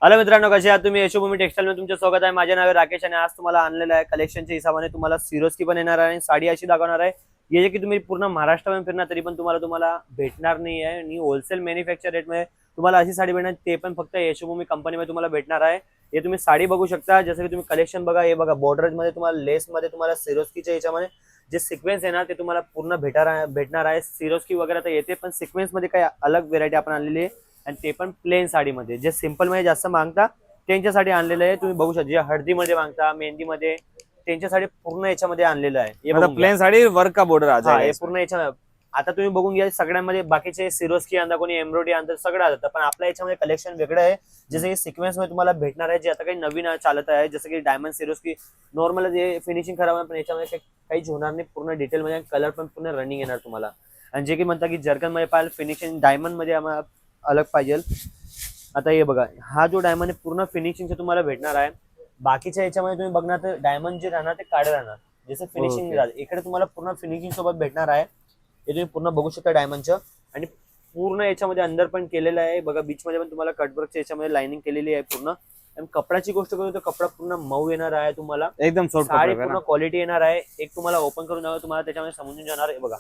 Hello मित्रांनो, कसे आहात तुम्ही? यशोभूमी टेक्सटाईल मध्ये तुमचं स्वागत आहे. माझे नाव आहे राकेश आणि आज तुम्हाला आणलेलं आहे कलेक्शनच्या हिसाबाने तुम्हाला सिरोस्की पण येणार आहे आणि साडी अशी दाखवणार आहे जे की तुम्ही पूर्ण महाराष्ट्रामध्ये फिरणार तरी पण तुम्हाला भेटणार नाही आहे आणि होलसेल मॅन्युफॅक्चर रेट मध्ये तुम्हाला अशी साडी भेटणार, ते पण फक्त यशोभूमी कंपनीमध्ये तुम्हाला भेटणार आहे. हे तुम्ही साडी बघू शकता, जसं की तुम्ही कलेक्शन बघा, हे बघा बॉर्डर मध्ये तुम्हाला लेस मध्ये तुम्हाला सिरोस्कीच्या याच्यामध्ये जे सिक्वेन्स येणार ते तुम्हाला पूर्ण भेटणार आहे. सिरोस्की वगैरे तर येते, पण सिक्वेन्स मध्ये काही अलग व्हेरायटी आपण आणलेली आहे आणि ते पण प्लेन साडीमध्ये. जे सिंपल मध्ये जास्त मागता त्यांच्यासाठी आणलेलं आहे. तुम्ही बघू शकता जे हळदीमध्ये मागता, मेहंदीमध्ये, त्यांच्यासाठी पूर्ण याच्यामध्ये आणलेलं आहे. हे मतलब प्लेन साड़ी वर्क का बॉर्डर आ जाएगा हे पूर्ण याच्या. आता तुम्ही बघून घ्या, सगळ्यांमध्ये बाकीचे सिरोस्की आणता, कोणी एम्ब्रॉयडरी आणतं, सगळं आणतं, पण आपल्या याच्यामध्ये कलेक्शन वेगळं आहे. जसं की सिक्वेन्स मध्ये तुम्हाला भेटणार आहे, जे आता काही नवीन चालत आहे, जसं की डायमंड सिरोस्की नॉर्मल जे फिनिशिंग खराब आहे, पण याच्यामध्ये काहीच होणार नाही. पूर्ण डिटेल मध्ये कलर पण पूर्ण रनिंग येणार तुम्हाला. आणि जे की म्हणता की जर्कन मध्ये पाहिजे फिनिशिंग डायमंड मध्ये आम्हाला अलग पाहिजे. आता हे बघा, हा जो डायमंड पूर्ण फिनिशिंगचा तुम्हाला भेटणार आहे. बाकीच्या याच्यामध्ये तुम्ही बघणार तर डायमंड जे राहणार ते काळे राहणार, जसं फिनिशिंग इकडे तुम्हाला पूर्ण फिनिशिंग सोबत भेटणार आहे. हे तुम्ही पूर्ण बघू शकता डायमंडचं. आणि पूर्ण याच्यामध्ये अंदर पण केलेलं आहे बघा, बीच मध्ये पण तुम्हाला कटवर्कच्या याच्यामध्ये लाइनिंग केलेली आहे पूर्ण. आणि कपड्याची गोष्ट करू तर कपडा पूर्ण मऊ येणार आहे तुम्हाला, एकदम सॉफ्ट साडी पूर्ण क्वालिटी येणार आहे. एक तुम्हाला ओपन करून दाखवतो, तुम्हाला त्याच्यामध्ये समजून जाणार आहे. बघा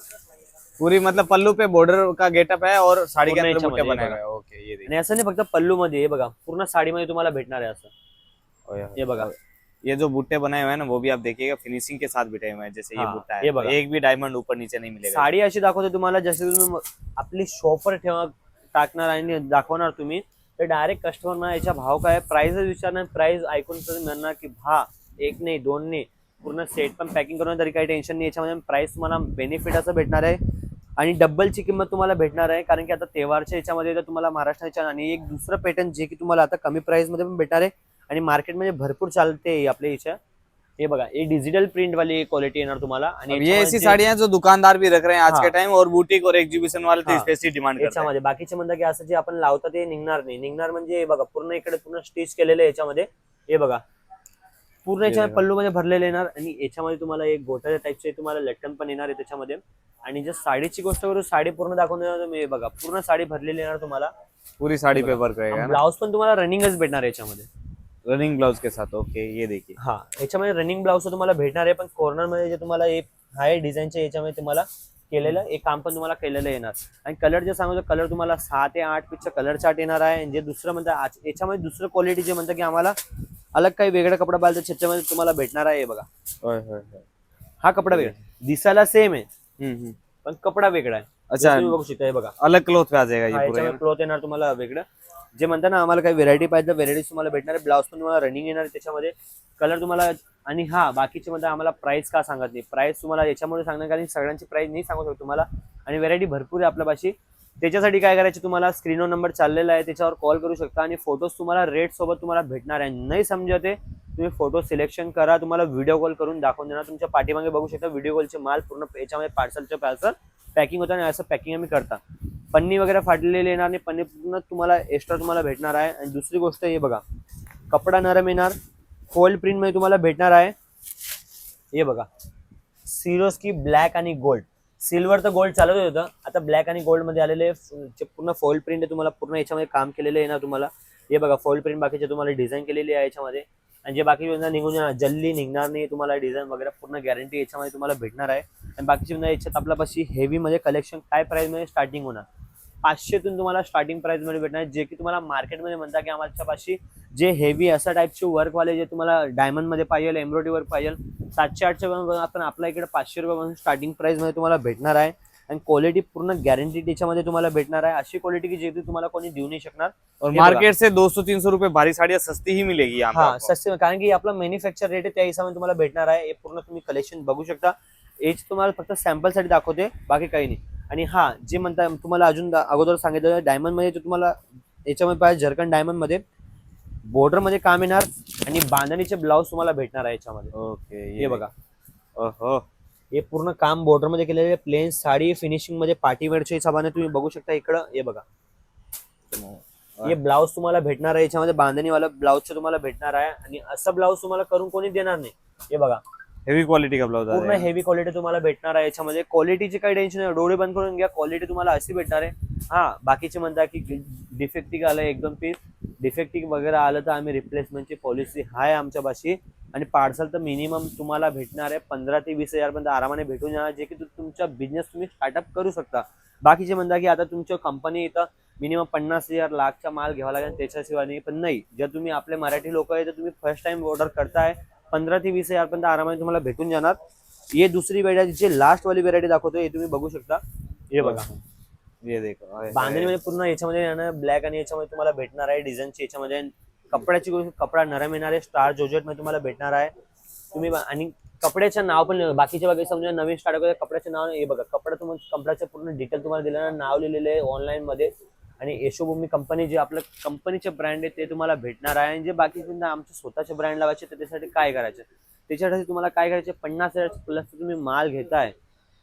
पूरी मतलब पल्लू पे बॉर्डर का गेटअप है और साड़ी के अंदर बुट्टे बनाए बघा. हुए हैं। ओके ये देखिए। आणि असं नाही फक्त पल्लू मध्ये, हे बघा पूर्ण साडीमध्ये तुम्हाला भेटणार आहे असं. हे बघा, ये जो बुट्टे बनाए हुए हैं ना, वो भी आप देखिएगा फिनिशिंग के साथ बिठाए हुए हैं। जैसे ये हाँ, बुट्टा ये बघा. है, एक भी डायमंड ऊपर नीचे नहीं मिलेगा। साडी अशी दाखवते तुम्हाला, जसे तुम्ही आपली शॉपवर टाकणार आणि दाखवणार तुम्ही, तर डायरेक्ट कस्टमरना याचा भाव काय प्राइस विचारणार. प्राइस ऐकून तर म्हणणार की भा एक नाही दोन नाही, पूर्ण सेट पण पॅकिंग करून तरी काही टेन्शन नाही. याच्यामध्ये प्राइस तुम्हाला बेनिफिट असं भेटणार आहे आणि डबलची किंमत तुम्हाला भेटणार आहे. कारण की आता तेवारच्या याच्यामध्ये तर तुम्हाला महाराष्ट्राच्या आणि एक दुसरं पॅटर्न जे की तुम्हाला आता कमी प्राइस मध्ये पण भेटणार आहे आणि मार्केटमध्ये भरपूर चालते आपल्या याच्या. हे बघा, हे डिजिटल प्रिंट वाली क्वालिटी येणार तुम्हाला. आणि ये ऐसी साड़ियां जो दुकानदार भी रख रहे हैं आज के टाइम, और बुटीक और एग्जीबिशन वाले तो स्पेशली डिमांड करते हैं। याच्यामध्ये बाकीचे म्हणतात की असं जे आपण लावतात ते निघणार नाही. निघणार म्हणजे हे बघा पूर्ण इकडे पूर्ण स्टिच केलेलं आहे याच्यामध्ये. हे बघा पूर्ण याच्यामध्ये पल्लू मध्ये भरलेले येणार आणि याच्यामध्ये तुम्हाला एक गोटाच्या टाईपचे तुम्हाला लटकन पण येणार आहे त्याच्यामध्ये. आणि जर साडीची गोष्ट करू, साडी पूर्ण दाखवून देणार तुम्ही. बघा पूर्ण साडी भरलेली येणार तुम्हाला, पूरी साड़ी पे वर्क रहेगा। ब्लाउज पण तुम्हाला रनिंगच भेटणार आहे याच्यामध्ये, रनिंग ब्लाउज के साथ। ओके ये देखिए, हा याच्यामध्ये रनिंग ब्लाउज तुम्हाला भेटणार आहे. पण कॉर्नर मध्ये जे तुम्हाला एक हाय डिझाईनच्या याच्यामध्ये तुम्हाला केलेलं एक काम पण तुम्हाला केलेलं येणार. आणि कलर जे सांगतो, कलर तुम्हाला 6 ते 8 पिक्चर कलर चार्ट येणार आहे. जे दुसरं म्हणतात याच्यामध्ये दुसरं क्वालिटी जे म्हणतात की आम्हाला अलग काही वेगळा कपडा पाहिजे त्याच्यामध्ये तुम्हाला भेटणार आहे. बघा हा कपडा वेगळा दिसायला सेम आहे, पण कपडा वेगळा आहे. अच्छा तुम्ही बघू शकता. हे बघा अलग क्लॉथ पे आ जाएगा ये पूरा। याच्यामध्ये क्लॉथ येणार तुम्हाला वेगळं. जे म्हणता ना आम्हाला काही व्हेरायटी पाहिजे, व्हेरायटी तुम्हाला भेटणार आहे. ब्लाउज पण तुम्हाला रनिंग येणार आहे त्याच्यामध्ये, कलर तुम्हाला. आणि हा बाकीचे मध्ये आम्हाला प्राइस का सांगत नाही, प्राइस तुम्हाला याच्यामध्ये सांगणार कारण सगळ्यांची प्राइस नाही सांगू शकतो तुम्हाला. आणि व्हेरायटी भरपूर आहे आपल्यापाशी. त्याच्यासाठी काय करायचे, तुम्हाला स्क्रीनवर नंबर चाललेला आहे, त्याच्यावर कॉल करू शकता आणि फोटोज तुम्हाला रेट सोबत तुम्हाला भेटणार आहे. नाही समजत आहे तुम्ही फोटो सिलेक्शन करा, तुम्हाला व्हिडिओ कॉल करून दाखवून देणार. तुमच्या पाठीमागे बघू शकता व्हिडिओ कॉलचे माल पूर्ण याच्यामध्ये पार्सल पॅकिंग होतं आणि असं पॅकिंग आम्ही करता. पन्नी वगैरे फाटलेली येणार नाही, पन्नी पूर्ण तुम्हाला एक्स्ट्रा तुम्हाला भेटणार आहे. आणि दुसरी गोष्ट हे बघा, कपडा नरम येणार, फोल्ड प्रिंट मध्ये तुम्हाला भेटणार आहे. हे बघा सिरोस्की ब्लॅक आणि गोल्ड, सिल्वर तर गोल्ड चालत होतं, आता ब्लॅक आणि गोल्ड मध्ये आलेले पूर्ण फोल्ड प्रिंट आहे. तुम्हाला पूर्ण याच्यामध्ये काम केलेलं येणार तुम्हाला. हे बघा फोल्ड प्रिंट बाकीचे तुम्हाला डिझाईन केलेली आहे याच्यामध्ये. आणि जे बाकी निघून जाणार, जल्दी निघणार नाही तुम्हाला, डिझाईन वगैरे पूर्ण गॅरंटी याच्यामध्ये तुम्हाला भेटणार आहे. आणि बाकीची याच्यात आपल्यापाशी हेवी मध्ये कलेक्शन काय प्राइस मध्ये स्टार्टिंग होणार 500 तुम्हाला स्टार्टिंग प्राइस मध्ये भेटणार. जे की तुम्हाला मार्केटमध्ये म्हणता की आमच्यापाशी जे हेवी असा टाईपचे वर्क वाले जे तुम्हाला डायमंड मध्ये पाहिजे, एम्ब्रॉयडरी वर्क पाहिजे, 700-800 आपण आपल्या इकडे 500 रुपयापासून स्टार्टिंग प्राइस मध्ये तुम्हाला भेटणार आहे. आणि क्वालिटी पूर्ण गॅरंटी त्याच्यामध्ये तुम्हाला भेटणार आहे. अशी क्वालिटी की जे तुम्हाला कोणी देऊ नाही शकणार. और मार्केट से 200-300 रुपये भारी साड़ियां सस्ती ही मिलेगी यहाँ पे। हा सस्ते, कारण की आपला मॅन्युफॅक्चर रेट आहे त्या हिशोबाने तुम्हाला भेटणार आहे. हे पूर्ण तुम्ही कलेक्शन बघू शकता. एज तुम्हाला फक्त सॅम्पल साठी दाखवते, बाकी काही नाही. आणि हा जे म्हणता तुम्हाला अजून अगोदर सांगितलं डायमंड मध्ये तुम्हाला याच्यामध्ये पाहिजे झरकन डायमंड मध्ये बॉर्डर मध्ये काम येणार आणि बांधणीचे ब्लाउज तुम्हाला भेटणार आहे याच्यामध्ये. ओके हे बघा, ओहो हे पूर्ण काम बॉर्डर मध्ये केलेले, प्लेन साडी फिनिशिंग मध्ये पार्टीवेअरच्या हिशोबाने तुम्ही बघू शकता इकडं. हे बघा, हे ब्लाउज तुम्हाला भेटणार आहे याच्यामध्ये, बांधणीवाला ब्लाउजचे तुम्हाला भेटणार आहे. आणि असं ब्लाउज तुम्हाला करून कोणी देणार नाही. हे बघा हेवी क्वालिटी का ब्लाउज पूर्ण हेवी क्वालिटी तुम्हाला भेटणार आहे याच्यामध्ये. क्वालिटीची काही टेन्शन नाही, डोळे बंद करून घ्या, क्वालिटी तुम्हाला अशी भेटणार आहे. हा बाकीचे म्हणतात की डिफेक्टिव्ह आलं 1-2 पीस, डिफेक्टिव्ह वगैरे आलं तर आम्ही रिप्लेसमेंटची पॉलिसी आहे आमच्या पाशी. आणि पार्सल तर मिनिमम तुम्हाला भेटणार आहे 15 ते 20 हजार पर्यंत आरामाने भेटून जाणार, जे की तुमचा बिझनेस तुम्ही स्टार्टअप करू शकता. बाकीचे म्हणतात की आता तुमच्या कंपनी इथं मिनिमम 50,000 लाखचा माल घ्यावा लागेल त्याच्याशिवाय नाही, पण नाही. जर तुम्ही आपले मराठी लोक आहे तर तुम्ही फर्स्ट टाइम ऑर्डर करताय 15 ते 20 हजार पर्यंत आरामाने तुम्हाला भेटून जाणार. ये दुसरी व्हेरायटी, जे लास्ट वाली व्हेरायटी दाखवतोय हे तुम्ही बघू शकता. हे बघा ये देखो बांधणीमध्ये पूर्ण याच्यामध्ये ब्लॅक आणि याच्यामध्ये तुम्हाला भेटणार आहे डिझाईनची. याच्यामध्ये कपड्याची गोष्ट, कपडा नरम येणार आहे, स्टार जॉर्जेट मध्ये तुम्हाला भेटणार आहे. तुम्ही आणि कपड्याचं नाव पण बाकीचे बघा, समजा नवीन स्टार्ट करता कपड्याचं नाव हे बघा, कपड्याचं पूर्ण डिटेल तुम्हाला दिलं, नाव लिहिलेलं आहे ऑनलाईन मध्ये. आणि यशोभूमी कंपनी जे आपलं कंपनीचे ब्रँड आहे ते तुम्हाला भेटणार आहे. आणि जे बाकीचे आमचे स्वतःचे ब्रँड लावायचे तर त्यासाठी काय करायचं, त्याच्यासाठी तुम्हाला काय करायचे, 50,000 प्लस तुम्ही माल घेताय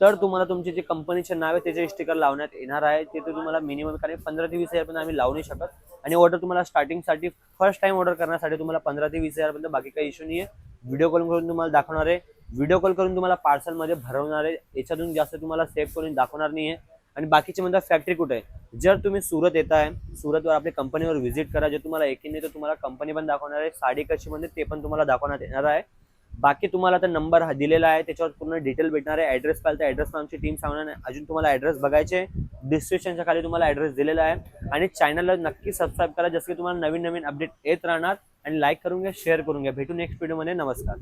तर तुम्हाला तुमचे जे कंपनीचे नाव आहे त्याचे स्टिकर लावण्यात येणार आहे. ते तर तुम्हाला मिनिमम कारण 15 ते 20 हजार पर्यंत आम्ही लावू नाही शकत. आणि ऑर्डर तुम्हाला स्टार्टिंगसाठी फर्स्ट टाइम ऑर्डर करण्यासाठी तुम्हाला 15 ते 20 हजार पर्यंत, बाकी काही इश्यू नाही आहे. व्हिडिओ कॉल करून तुम्हाला दाखवणार आहे, व्हिडिओ कॉल करून तुम्हाला पार्सल मध्ये भरवणार आहे, याच्यातून जास्त तुम्हाला सेव्ह करून दाखवणार नाही आहे. आणि बाकीचे म्हणतात फॅक्टरी कुठे आहे, जर तुम्ही सुरत येताय, सुरतवर आपल्या कंपनीवर व्हिजिट करा. जर तुम्हाला एकी नाही तर तुम्हाला कंपनी पण दाखवणार आहे, साडी कशी म्हणजे ते पण तुम्हाला दाखवण्यात येणार आहे. बाकी तुम्हाला आता नंबर दिलेला आहे त्याच्यावर पूर्ण डिटेल भेटणार आहे. ऍड्रेस पाहिजे तर ऍड्रेस आमची टीम सांगणार नाही. अजून तुम्हाला ऍड्रेस बघायचे, डिस्क्रिप्शनच्या खाली तुम्हाला ऍड्रेस दिलेला आहे. आणि चॅनलला नक्की सबस्क्राईब करा, जसं की तुम्हाला नवीन नवीन अपडेट येत राहणार. आणि लाईक करून घ्या, शेअर करून घ्या. भेटू नेक्स्ट व्हिडिओमध्ये. नमस्कार.